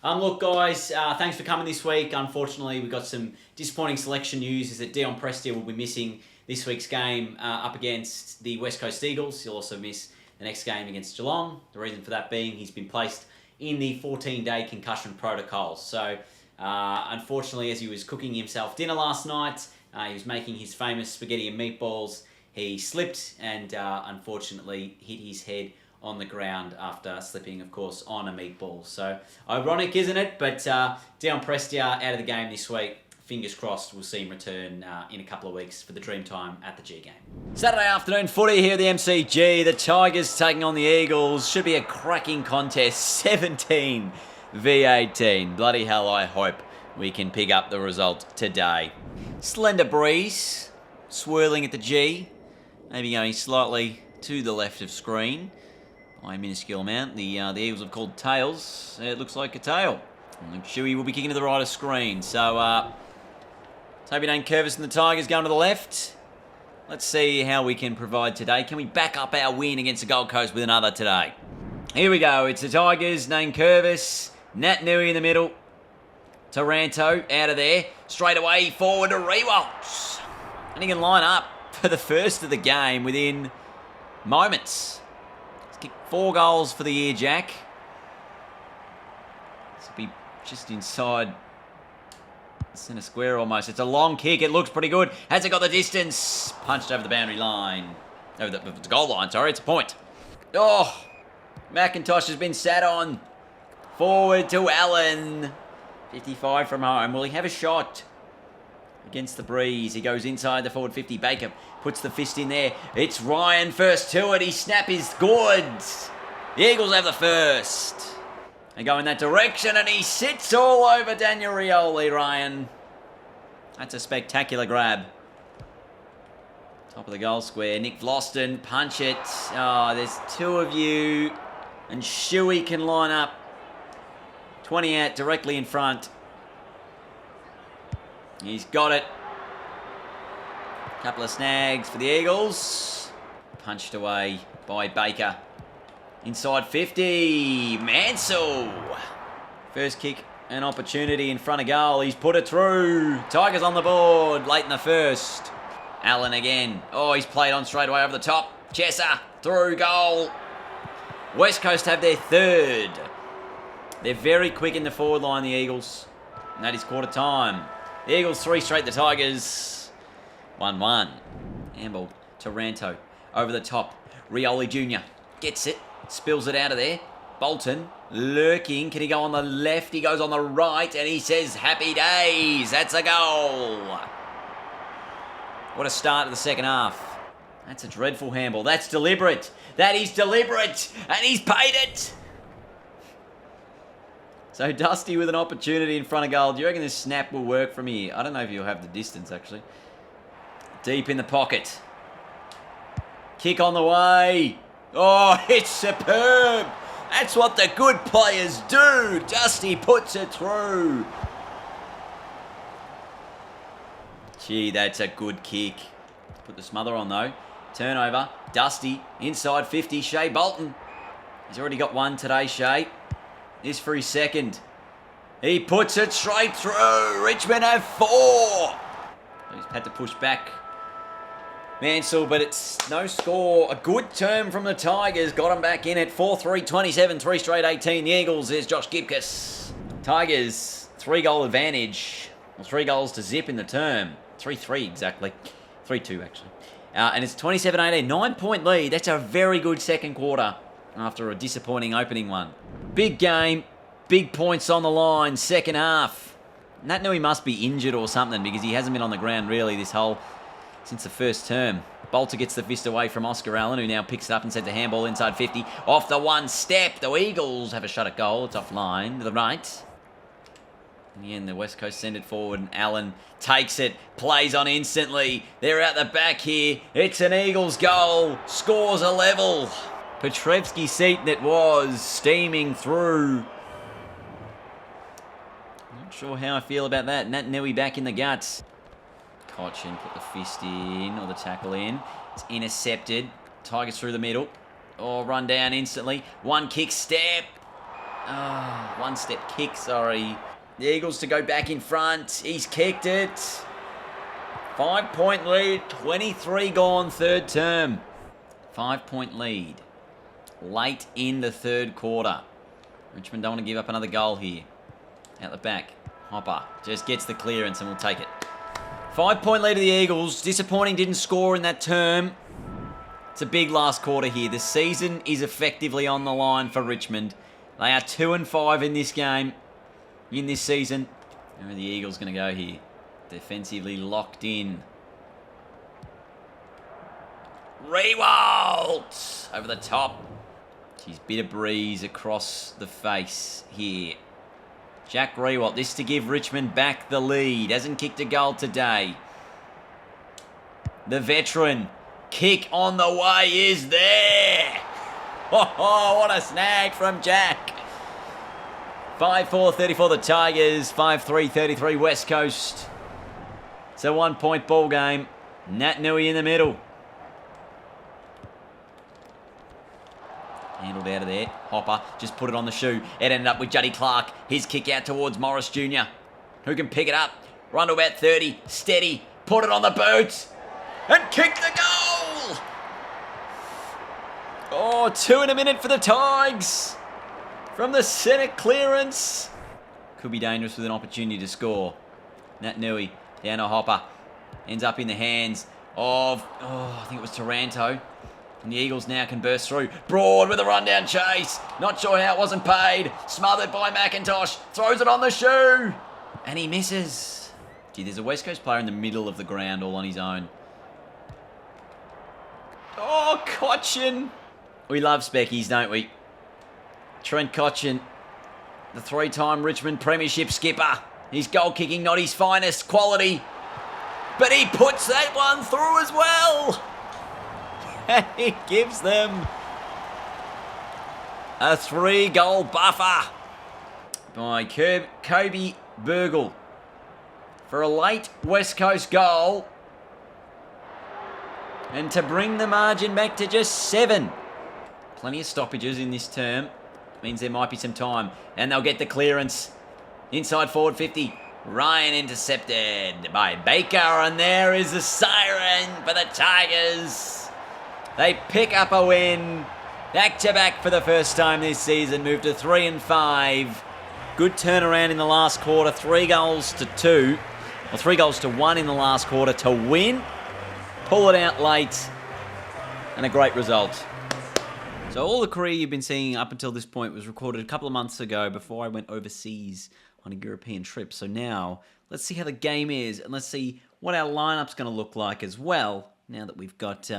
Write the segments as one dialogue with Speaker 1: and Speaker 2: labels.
Speaker 1: Look, guys, thanks for coming this week. Unfortunately, we've got some disappointing selection news. Is that Dion Prestia will be missing this week's game up against the West Coast Eagles. He'll also miss the next game against Geelong. The reason for that being he's been placed in the 14-day concussion protocol. So, unfortunately, as he was cooking himself dinner last night, he was making his famous spaghetti and meatballs. He slipped and, unfortunately, hit his head on the ground after slipping, of course, on a meatball. So, ironic, isn't it? But Dion Prestia out of the game this week. Fingers crossed we'll see him return in a couple of weeks for the dream time at the G game. Saturday afternoon footy here at the MCG. The Tigers taking on the Eagles. Should be a cracking contest. 17 v 18. Bloody hell, I hope we can pick up the result today. Slender breeze. Swirling at the G. Maybe going slightly to the left of screen. By a minuscule amount. The Eagles have called tails. It looks like a tail. And Shuey will be kicking to the right of screen. So, Toby Dane Curvis and the Tigers going to the left. Let's see how we can provide today. Can we back up our win against the Gold Coast with another today? Here we go. It's the Tigers. Dane Curvis. Nat Nui in the middle. Taranto out of there. Straight away forward to Rewaltz. And he can line up for the first of the game within moments. He's kicked 4 goals for the year, Jack. This will be just inside centre square almost. It's a long kick. It looks pretty good. Has it got the distance? Punched over the boundary line. Over the goal line, sorry. It's a point. Oh! McIntosh has been sat on. Forward to Allen. 55 from home. Will he have a shot? Against the breeze. He goes inside the forward 50. Baker puts the fist in there. It's Ryan first to it. His snap is good. The Eagles have the first. They go in that direction and he sits all over Daniel Rioli, Ryan. That's a spectacular grab. Top of the goal square. Nick Vlosten, punch it. Oh, there's 2 of you. And Shuey can line up. 20 out directly in front. He's got it. Couple of snags for the Eagles. Punched away by Baker. Inside 50. Mansell. First kick, an opportunity in front of goal. He's put it through. Tigers on the board late in the first. Allen again. Oh, he's played on straight away over the top. Chesser through goal. West Coast have their third. They're very quick in the forward line, the Eagles. And that is quarter time. The Eagles 3 straight, the Tigers 1-1. Handball, Taranto over the top. Rioli Jr. gets it, spills it out of there. Bolton lurking. Can he go on the left? He goes on the right and he says, happy days. That's a goal. What a start to the second half. That's a dreadful handball. That's deliberate. That is deliberate. And he's paid it. So Dusty with an opportunity in front of goal. Do you reckon this snap will work from here? I don't know if he'll have the distance, actually. Deep in the pocket. Kick on the way. Oh, it's superb. That's what the good players do. Dusty puts it through. Gee, that's a good kick. Put the smother on, though. Turnover. Dusty. Inside 50. Shea Bolton. He's already got 1 today, Shea. This for his second. He puts it straight through. Richmond have 4. He's had to push back Mansell, but it's no score. A good term from the Tigers. Got him back in at 4-3-27. 3 straight 18. The Eagles, there's Josh Gibcus. Tigers, 3-goal advantage. Well, 3 goals to zip in the term. 3-3 exactly. 3-2 actually. And it's 27-18. 9-point lead. That's a very good second quarter after a disappointing opening one. Big game, big points on the line, second half. Nat Nui must be injured or something because he hasn't been on the ground really since the first term. Bolter gets the fist away from Oscar Allen, who now picks it up and sends a handball inside 50. Off the one step, the Eagles have a shot at goal. It's offline to the right. In the end, the West Coast send it forward and Allen takes it, plays on instantly. They're out the back here. It's an Eagles goal, scores a level. Petrevsky Seaton it was, steaming through. Not sure how I feel about that. Nat Nui back in the guts. Cochin put the fist in, or the tackle in. It's intercepted. Tigers through the middle. Oh, run down instantly. One kick step. One-step kick, sorry. The Eagles to go back in front. He's kicked it. 5-point lead, 23 gone, third term. 5-point lead. Late in the third quarter. Richmond don't want to give up another goal here. Out the back. Hopper just gets the clearance and we'll take it. 5-point lead of the Eagles. Disappointing didn't score in that term. It's a big last quarter here. The season is effectively on the line for Richmond. They are 2-5 in this game. In this season. Where are the Eagles going to go here? Defensively locked in. Rewalt! Over the top. Geez, bit of breeze across the face here. Jack Rewalt. This to give Richmond back the lead. Hasn't kicked a goal today. The veteran. Kick on the way is there. Oh, what a snag from Jack. 5-4-34 the Tigers. 5-3-33 West Coast. It's a 1-point ball game. Nat Nui in the middle. Handled out of there. Hopper just put it on the shoe. It ended up with Juddy Clark. His kick out towards Morris Jr. Who can pick it up? Run to about 30. Steady. Put it on the boot. And kick the goal! Oh, 2 in a minute for the Tigers. From the centre clearance. Could be dangerous with an opportunity to score. Nat Nui down to Hopper. Ends up in the hands of, I think it was Taranto. And the Eagles now can burst through. Broad with a rundown chase. Not sure how it wasn't paid. Smothered by McIntosh. Throws it on the shoe. And he misses. Gee, there's a West Coast player in the middle of the ground all on his own. Oh, Cotchin. We love Speckies, don't we? Trent Cotchin, the 3-time Richmond Premiership skipper. His goal kicking not his finest quality. But he puts that one through as well. And he gives them a 3-goal buffer by Kobe Burgle for a late West Coast goal. And to bring the margin back to just 7. Plenty of stoppages in this term. Means there might be some time. And they'll get the clearance. Inside forward 50. Ryan intercepted by Baker. And there is the siren for the Tigers. They pick up a win. Back-to-back for the first time this season. Moved to 3-5. Good turnaround in the last quarter. 3 goals to 2. Or 3 goals to 1 in the last quarter to win. Pull it out late. And a great result. So all the career you've been seeing up until this point was recorded a couple of months ago before I went overseas on a European trip. So now, let's see how the game is, and let's see what our lineup's going to look like as well, now that we've got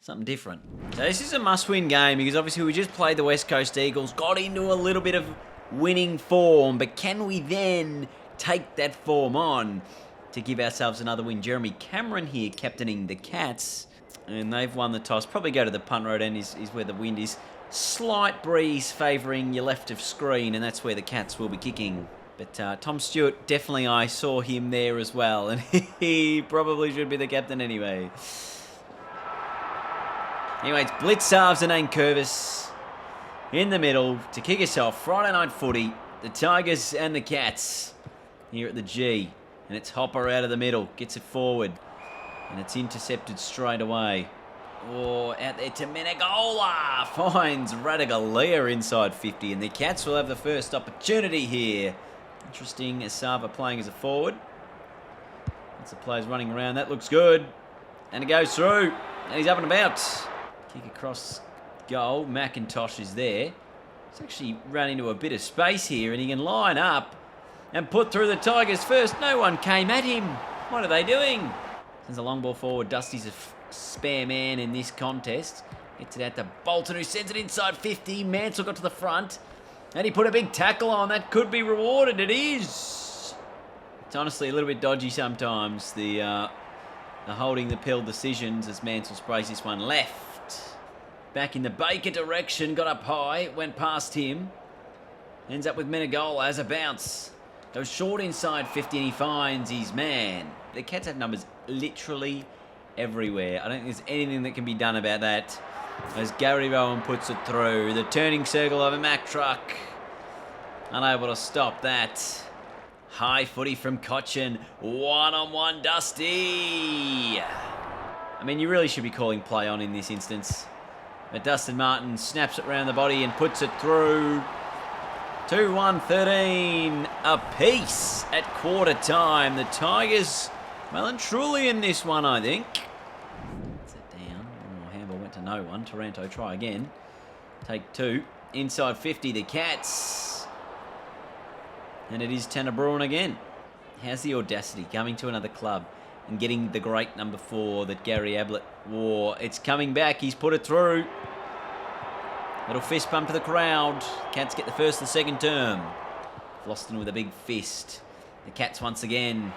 Speaker 1: something different. So this is a must-win game, because obviously we just played the West Coast Eagles, got into a little bit of winning form, but can we then take that form on to give ourselves another win? Jeremy Cameron here captaining the Cats. And they've won the toss. Probably go to the punt road end is where the wind is. Slight breeze favouring your left of screen, and that's where the Cats will be kicking. But Tom Stewart, definitely I saw him there as well. And he probably should be the captain anyway. Anyway, it's Blitz Sarves and Ain Curvis in the middle to kick us off. Friday night footy. The Tigers and the Cats here at the G. And it's Hopper out of the middle. Gets it forward. And it's intercepted straight away. Oh, out there to Menegola. Finds Radaglia inside 50. And the Cats will have the first opportunity here. Interesting, Asava playing as a forward. Lots of players running around. That looks good. And it goes through. And he's up and about. Kick across goal. McIntosh is there. He's actually run into a bit of space here. And he can line up and put through the Tigers first. No one came at him. What are they doing? Sends a long ball forward. Dusty's a spare man in this contest. Gets it out to Bolton, who sends it inside 50. Mansell got to the front. And he put a big tackle on. That could be rewarded. It is. It's honestly a little bit dodgy sometimes. The holding the pill decisions as Mansell sprays this one left. Back in the Baker direction. Got up high. Went past him. Ends up with Menegola as a bounce. Goes short inside 50 and he finds his man. The Cats have numbers literally everywhere. I don't think there's anything that can be done about that. As Gary Rowan puts it through. The turning circle of a Mack truck. Unable to stop that. High footy from Cochin. One-on-one Dusty. I mean, you really should be calling play on in this instance. But Dustin Martin snaps it round the body and puts it through. 2-1-13 apiece at quarter time. The Tigers, well and truly in this one, I think. That's it down. Oh, handball went to no one. Taranto try again. Take 2. Inside 50, the Cats. And it is Tanner Braun again. How's the audacity coming to another club and getting the great number 4 that Gary Ablett wore? It's coming back. He's put it through. Little fist bump to the crowd. Cats get the first and second term. Floston with a big fist. The Cats once again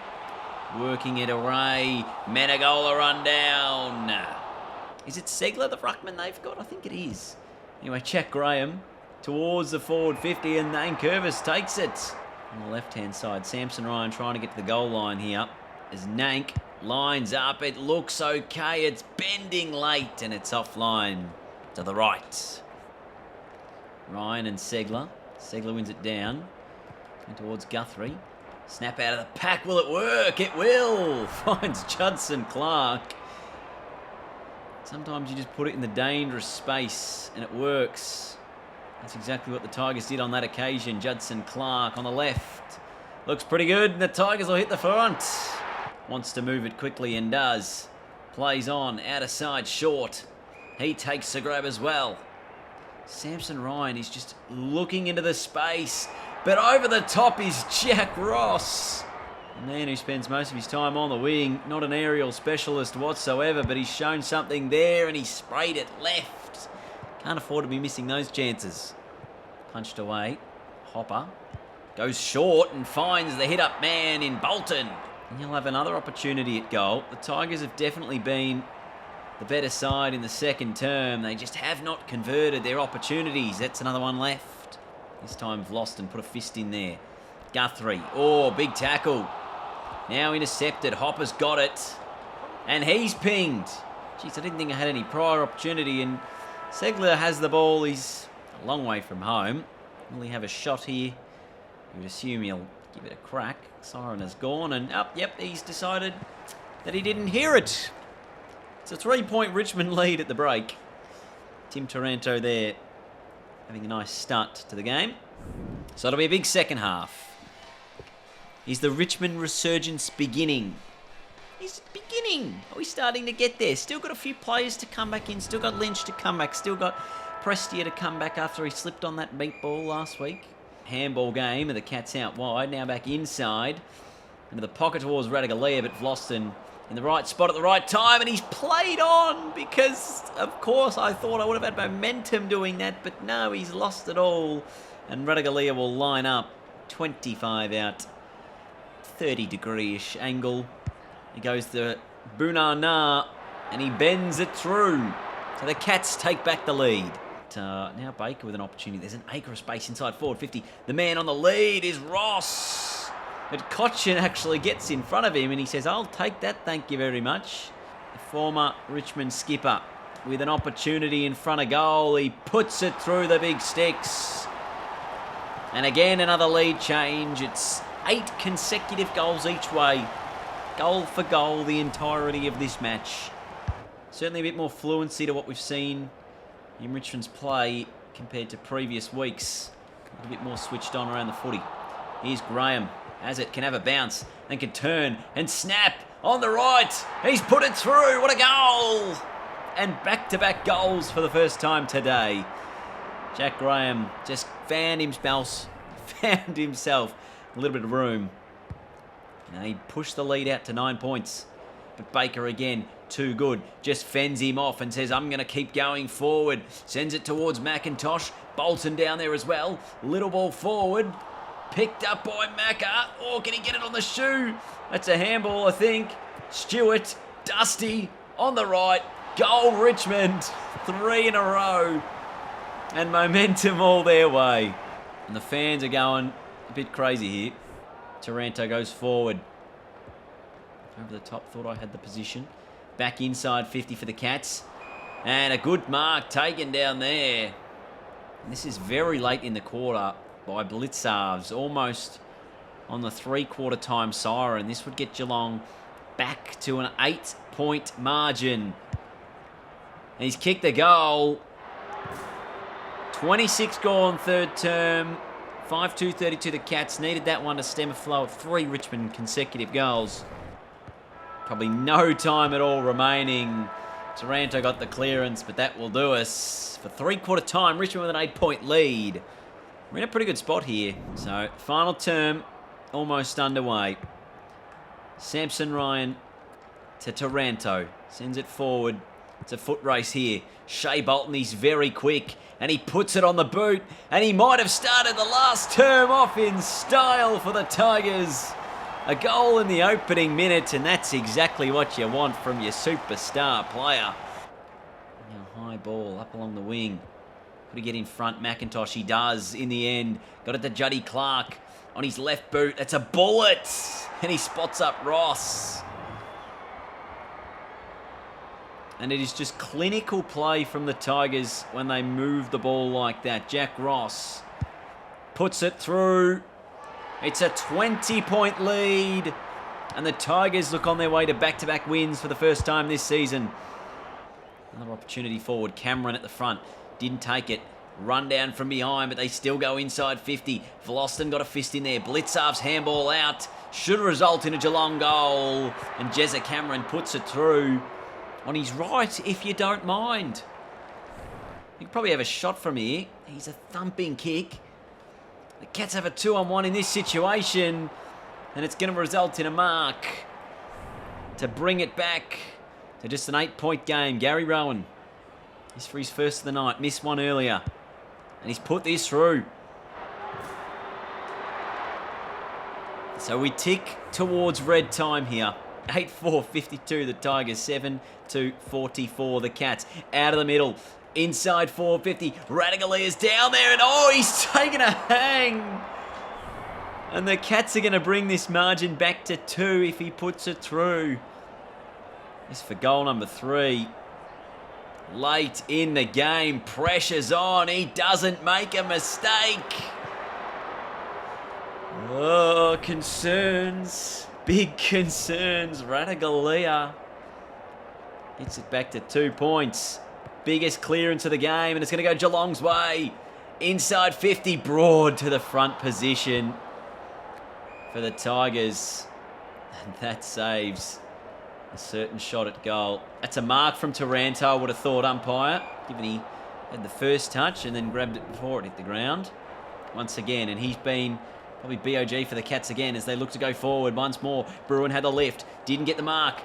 Speaker 1: working it away. Menegola run down. Is it Segler, the ruckman they've got? I think it is. Anyway, Jack Graham towards the forward 50 and Nankervis takes it. On the left-hand side, Samson Ryan trying to get to the goal line here. As Nank lines up, it looks okay. It's bending late and it's offline to the right. Ryan and Segler. Segler wins it down. Going towards Guthrie. Snap out of the pack. Will it work? It will. Finds Judson Clark. Sometimes you just put it in the dangerous space and it works. That's exactly what the Tigers did on that occasion. Judson Clark on the left. Looks pretty good. And the Tigers will hit the front. Wants to move it quickly and does. Plays on. Out of side short. He takes the grab as well. Samson Ryan is just looking into the space. But over the top is Jack Ross. A man who spends most of his time on the wing. Not an aerial specialist whatsoever, but he's shown something there and he sprayed it left. Can't afford to be missing those chances. Punched away. Hopper goes short and finds the hit-up man in Bolton. And he'll have another opportunity at goal. The Tigers have definitely been the better side in the second term. They just have not converted their opportunities. That's another one left. This time Vlosten put a fist in there. Guthrie. Oh, big tackle. Now intercepted. Hopper's got it. And he's pinged. Jeez, I didn't think I had any prior opportunity. And Segler has the ball. He's a long way from home. Will he have a shot here? You would assume he'll give it a crack. Siren has gone. And yep, he's decided that he didn't hear it. It's a 3-point Richmond lead at the break. Tim Taranto there having a nice start to the game. So it'll be a big second half. Is the Richmond resurgence beginning? Is it beginning? Are we starting to get there? Still got a few players to come back in. Still got Lynch to come back. Still got Prestia to come back after he slipped on that meatball last week. Handball game and the Cats out wide. Now back inside. Into the pocket towards Radaglia, but Vlosten in the right spot at the right time, and he's played on because, of course, I thought I would have had momentum doing that, but no, he's lost it all. And Radaglia will line up 25 out, 30-degree-ish angle. He goes to Bunana, and he bends it through. So the Cats take back the lead. Now Baker with an opportunity. There's an acre of space inside forward 50. The man on the lead is Ross. But Cochin actually gets in front of him and he says, I'll take that, thank you very much. The former Richmond skipper with an opportunity in front of goal. He puts it through the big sticks. And again, another lead change. It's 8 consecutive goals each way. Goal for goal the entirety of this match. Certainly a bit more fluency to what we've seen in Richmond's play compared to previous weeks. A little bit more switched on around the footy. Here's Graham. As it can have a bounce and can turn and snap on the right. He's put it through. What a goal. And back-to-back goals for the first time today. Jack Graham just found himself a little bit of room. And he pushed the lead out to 9 points. But Baker again, too good. Just fends him off and says, I'm going to keep going forward. Sends it towards McIntosh. Bolton down there as well. Little ball forward. Picked up by Macca. Oh, can he get it on the shoe? That's a handball, I think. Stewart, Dusty, on the right. Goal Richmond. 3 in a row. And momentum all their way. And the fans are going a bit crazy here. Taranto goes forward. Over the top, thought I had the position. Back inside 50 for the Cats. And a good mark taken down there. And this is very late in the quarter. by Blitzarves, almost on the three-quarter time siren. This would get Geelong back to an 8-point margin. And he's kicked the goal. 26 gone third term. 5-2-32 the Cats. Needed that one to stem a flow of 3 Richmond consecutive goals. Probably no time at all remaining. Taranto got the clearance, but that will do us. For three-quarter time, Richmond with an 8-point lead. We're in a pretty good spot here. So, final term almost underway. Samson Ryan to Taranto. Sends it forward. It's a foot race here. Shea Bolton, he's very quick. And he puts it on the boot. And he might have started the last term off in style for the Tigers. A goal in the opening minute, and that's exactly what you want from your superstar player. Now high ball up along the wing. Could he get in front? McIntosh, he does in the end. Got it to Juddy Clark on his left boot. That's a bullet. And he spots up Ross. And it is just clinical play from the Tigers when they move the ball like that. Jack Ross puts it through. It's a 20-point lead. And the Tigers look on their way to back-to-back wins for the first time this season. Another opportunity forward. Cameron at the front. Didn't take it. Run down from behind, but they still go inside 50. Vloston got a fist in there. Blitzarves handball out. Should result in a Geelong goal. And Jezza Cameron puts it through. On his right, if you don't mind. You could probably have a shot from here. He's a thumping kick. The Cats have a 2-on-1 in this situation. And it's going to result in a mark. To bring it back to just an 8-point game. Gary Rowan. He's for his first of the night. Missed one earlier. And he's put this through. So we tick towards red time here. 8-4-52 the Tigers, 7-2-44 the Cats. Out of the middle, inside 450. Radagalia's down there and he's taken a hang. And the Cats are going to bring this margin back to 2 if he puts it through. This for goal number 3. Late in the game, pressure's on. He doesn't make a mistake. Oh, concerns. Big concerns. Radagalia gets it back to 2 points. Biggest clearance of the game, and it's going to go Geelong's way. Inside 50, broad to the front position for the Tigers. And that saves a certain shot at goal. That's a mark from Taranto, I would have thought, umpire, given he had the first touch and then grabbed it before it hit the ground. Once again, and he's been probably BOG for the Cats again as they look to go forward once more. Bruin had the lift, didn't get the mark.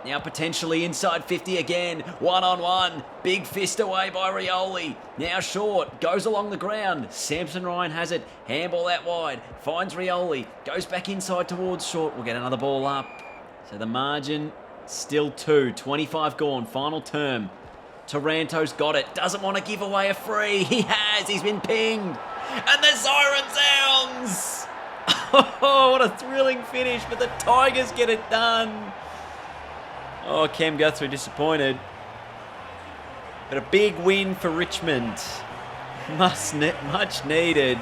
Speaker 1: Now potentially inside 50 again. 1-on-1. Big fist away by Rioli. Now short. Goes along the ground. Samson Ryan has it. Handball out wide. Finds Rioli. Goes back inside towards short. We'll get another ball up. So the margin still 2. 25 gone. Final term. Taranto's got it. Doesn't want to give away a free. He has. He's been pinged. And the siren sounds. Oh, what a thrilling finish. But the Tigers get it done. Oh, Cam Guthrie disappointed. But a big win for Richmond. Much needed.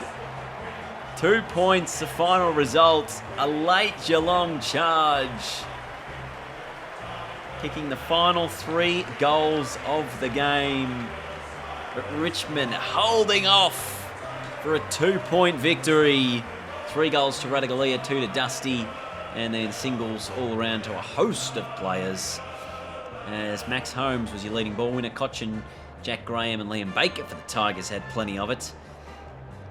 Speaker 1: 2 points, the final result. A late Geelong charge. Kicking the final 3 goals of the game. But Richmond holding off for a 2-point victory. 3 goals to Radagalia, 2 to Dusty. And then singles all around to a host of players. As Max Holmes was your leading ball winner. Cochin, Jack Graham and Liam Baker for the Tigers had plenty of it.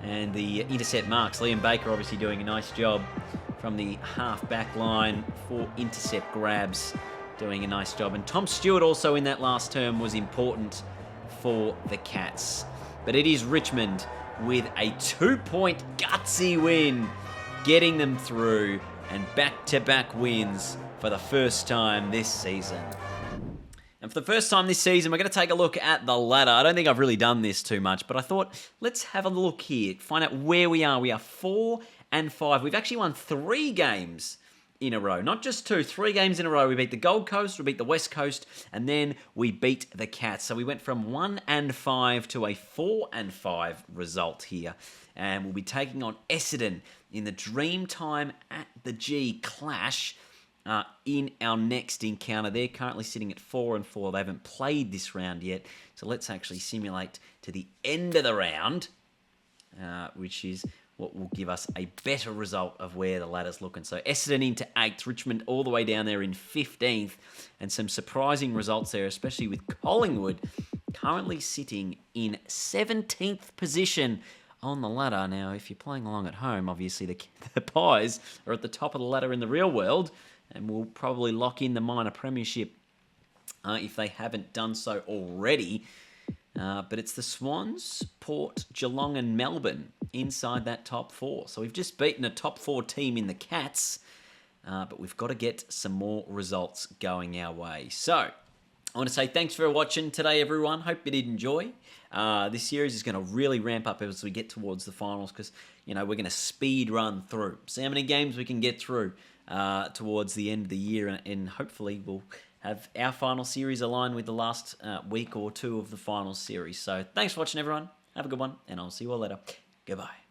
Speaker 1: And the intercept marks. Liam Baker obviously doing a nice job from the half-back line for intercept grabs. Doing a nice job. And Tom Stewart also in that last term was important for the Cats. But it is Richmond with a 2-point gutsy win. Getting them through. And back-to-back wins for the first time this season. And for the first time this season, we're going to take a look at the ladder. I don't think I've really done this too much, but I thought, let's have a look here. Find out where we are. We are 4-5. We've actually won 3 games in a row. Not just 2, 3 games in a row. We beat the Gold Coast, we beat the West Coast, and then we beat the Cats. So we went from 1-5 to a 4-5 result here. And we'll be taking on Essendon in the Dreamtime at the G clash in our next encounter. They're currently sitting at 4-4. They haven't played this round yet. So let's actually simulate to the end of the round, which is what will give us a better result of where the ladder's looking. So Essendon into 8th, Richmond all the way down there in 15th, and some surprising results there, especially with Collingwood currently sitting in 17th position on the ladder. Now, if you're playing along at home, obviously the Pies are at the top of the ladder in the real world, and will probably lock in the minor premiership if they haven't done so already. But it's the Swans, Port, Geelong and Melbourne inside that top 4. So we've just beaten a top 4 team in the Cats, but we've got to get some more results going our way. So I want to say thanks for watching today, everyone. Hope you did enjoy. This series is going to really ramp up as we get towards the finals because, we're going to speed run through. See how many games we can get through towards the end of the year, and hopefully we'll have our final series aligned with the last week or two of the final series. So thanks for watching, everyone. Have a good one, and I'll see you all later. Goodbye.